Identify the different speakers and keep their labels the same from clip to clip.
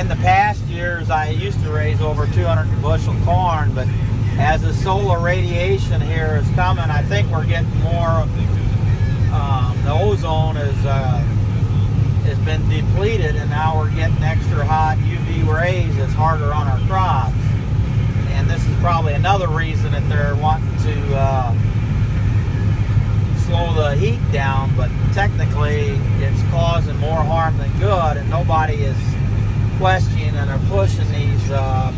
Speaker 1: in the past years, I used to raise over 200 bushel corn, but as the solar radiation here is coming, I think we're getting more. The ozone has been depleted, and now we're getting extra hot UV rays that's harder on our crops. And this is probably another reason that they're wanting to slow the heat down, but technically it's causing more harm than good, and nobody is questioning or pushing these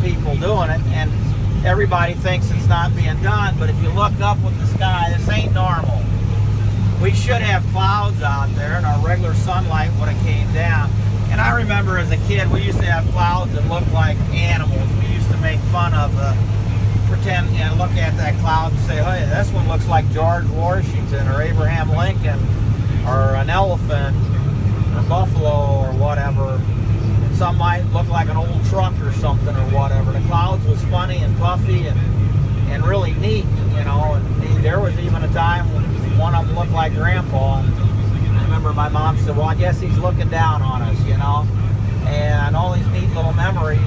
Speaker 1: people doing it, and everybody thinks it's not being done. But if you look up with the sky, this ain't normal. We should have clouds out there, and our regular sunlight would have came down. And I remember as a kid, we used to have clouds that looked like animals. We used to make fun of pretend, look at that cloud and say, hey, this one looks like George Washington or Abraham Lincoln or an elephant or buffalo or whatever. And some might look like an old truck or something or whatever. The clouds was funny and puffy and really neat, And there was even a time when one of them looked like Grandpa. And I remember my mom said, well, I guess he's looking down on us, And all these neat little memories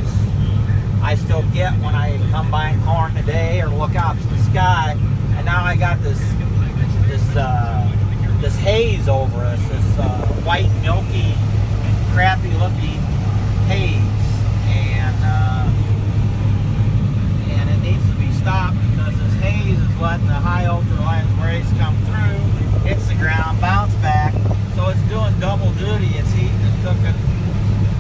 Speaker 1: I still get when I combine corn today or look out to the sky. And now I got this haze over us, this white, milky, crappy looking haze. And it needs to be stopped because this haze is letting the high ultraviolet rays come through, hits the ground, bounce back. So it's doing double duty. It's heating and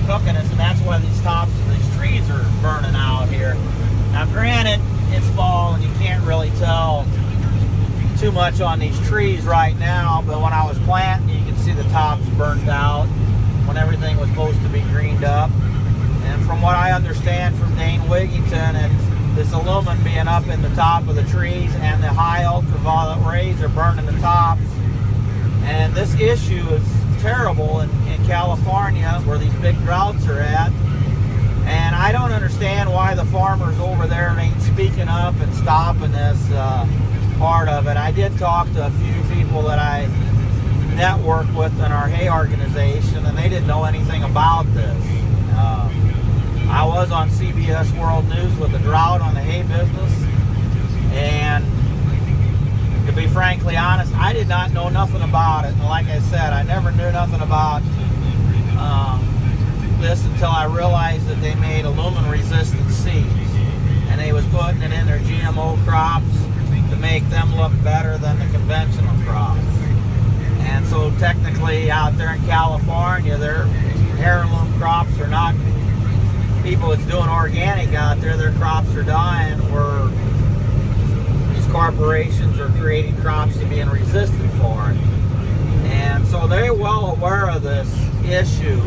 Speaker 1: cooking us, and that's why these tops of these trees are burning out here. Now granted, it's fall and you can't really tell too much on these trees right now, but when I was planting, you can see the tops burnt out when everything was supposed to be greened up. And from what I understand from Dane Wigington, and this aluminum being up in the top of the trees and the high ultraviolet rays are burning the tops. And this issue is terrible in California, where these big droughts are at. And I don't understand why the farmers over there ain't speaking up and stopping this part of it. I did talk to a few people that I network with in our hay organization, and they didn't know anything about this. I was on CBS World News with the drought on the hay business, and to be frankly honest, I did not know nothing about it. And like I said, I never knew nothing about this until I realized that they made aluminum-resistant seeds, and they was putting it in their GMO crops to make them look better than the conventional crops. And so technically out there in California, their heirloom crops are not, people that's doing organic out there, their crops are dying, where these corporations are creating crops to being resistant for it. And so they're well aware of this issue.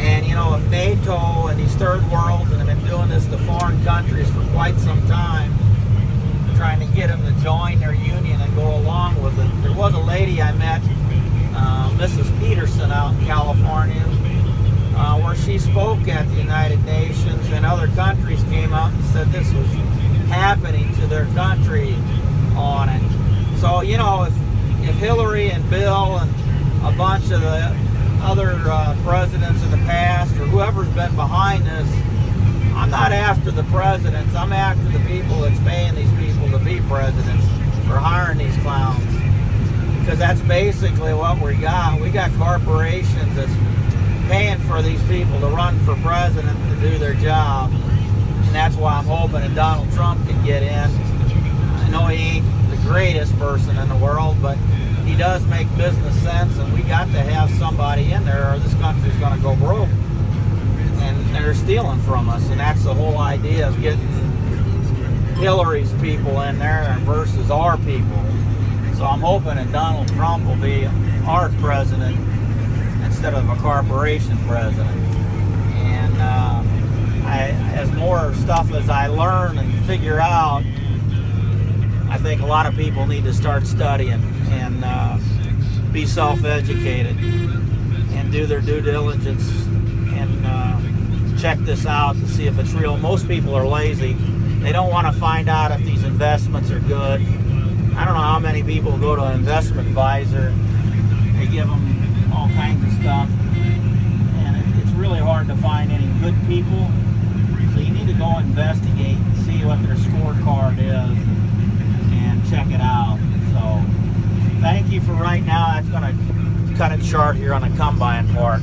Speaker 1: And if NATO and these third worlds, and have been doing this to foreign countries for quite some time, trying to get them to join their union and go along with it. There was a lady I met, Mrs. Peterson, out in California, where she spoke at the United Nations, and other countries came out and said this was happening to their country on it. So, if Hillary and Bill and a bunch of the other presidents in the past, or whoever's been behind this, I'm not after the presidents, I'm after the people that's paying these people to be presidents, for hiring these clowns. Because that's basically what we got. We got corporations that's paying for these people to run for president to do their job. And that's why I'm hoping that Donald Trump can get in. I know he ain't the greatest person in the world, but he does make business sense, and we got to have somebody in there or this country's going to go broke. And they're stealing from us, and that's the whole idea of getting Hillary's people in there versus our people. So I'm hoping that Donald Trump will be our president instead of a corporation president. And as more stuff as I learn and figure out, I think a lot of people need to start studying and be self-educated and do their due diligence and check this out to see if it's real. Most people are lazy. They don't want to find out if these investments are good. I don't know how many people go to an investment advisor. They give them all kinds of stuff, and it's really hard to find any good good people. So you need to go investigate and see what their scorecard is and check it out. So thank you for right now. That's going to cut it short here on the combine part.